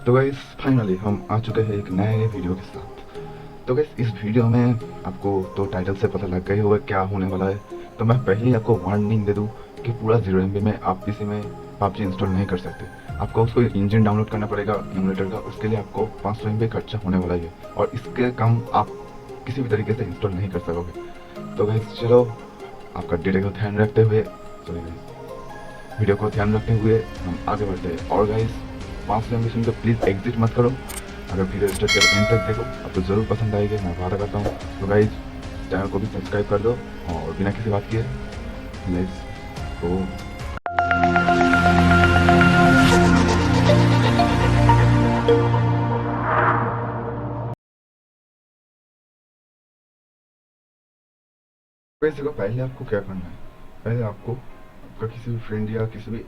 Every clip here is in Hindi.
तो गाइस फाइनली हम आ चुके हैं एक नए वीडियो के साथ। तो गाइस इस वीडियो में आपको तो टाइटल से पता लग गई होगा क्या होने वाला है। तो मैं पहले ही आपको वार्निंग दे दूं कि पूरा 0 MB में आप पीसी में PUBG इंस्टॉल नहीं कर सकते। आपको उसको इंजन डाउनलोड करना पड़ेगा एमुलेटर का, उसके लिए आपको 500 MB खर्चा होने वाला है और इसके कम आप किसी भी तरीके से इंस्टॉल नहीं कर सकोगे। तो गाइस चलो आपका डेटा को ध्यान रखते हुए वीडियो को ध्यान रखते हुए हम आगे बढ़ते हैं। और गाइस 500 MB सुन के प्लीज़ एग्जिट मत करो। अगर वीडियो स्टार्ट कर एंड तक देखो आपको ज़रूर पसंद आएगी, मैं वादा करता हूँ। तो गाइस चैनल को भी सब्सक्राइब कर दो और बिना किसी बात किए लेट्स गो। वैसे को पहले आपको क्या करना है, पहले आपको आपका किसी भी फ्रेंड या किसी भी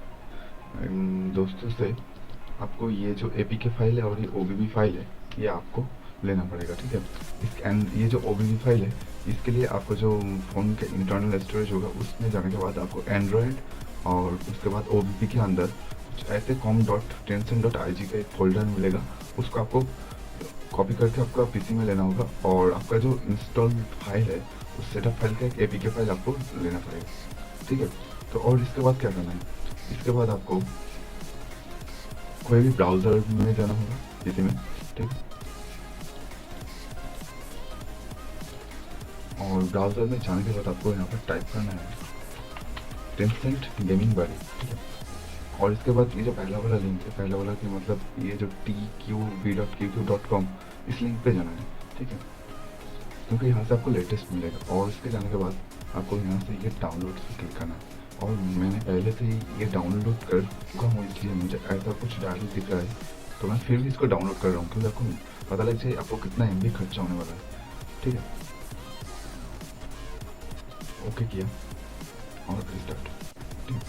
दोस्तों से आपको ये जो APK फाइल है और ये OBB फाइल है ये आपको लेना पड़ेगा, ठीक है। एंड ये जो OBB फाइल है इसके लिए आपको जो फ़ोन के इंटरनल स्टोरेज होगा उसमें जाने के बाद आपको एंड्रॉयड और उसके बाद OBB के अंदर कुछ ऐसे com.tension.ig का एक फोल्डर मिलेगा, उसको आपको कॉपी करके आपका PC में लेना होगा और आपका जो इंस्टॉल फाइल है उस सेटअप फाइल का एक APK फाइल आपको लेना पड़ेगा, ठीक है। तो और इसके बाद क्या करना है, इसके बाद आपको कोई भी ब्राउज़र में जाना होगा PC में, ठीक है। और ब्राउज़र में जाने के बाद आपको यहाँ पर टाइप करना है टेंसेंट गेमिंग बारी, ठीक है। और इसके बाद ये जो पहला वाला लिंक है, पहला वाला कि मतलब ये जो tqv.qq.com इस लिंक पे जाना है, ठीक है, क्योंकि यहाँ से आपको लेटेस्ट मिलेगा। और इसके जाने के बाद आपको यहाँ से ये डाउनलोड से क्लिक करना है। और मैंने पहले से ही ये डाउनलोड कर चुका हूँ इसलिए मुझे ऐसा कुछ डायरेक्ट दिख रहा है, तो मैं फिर भी इसको डाउनलोड कर रहा हूँ क्योंकि आपको पता लग जाए आपको कितना MB खर्चा होने वाला है, ठीक है। ओके किया और स्टार्ट, ठीक है।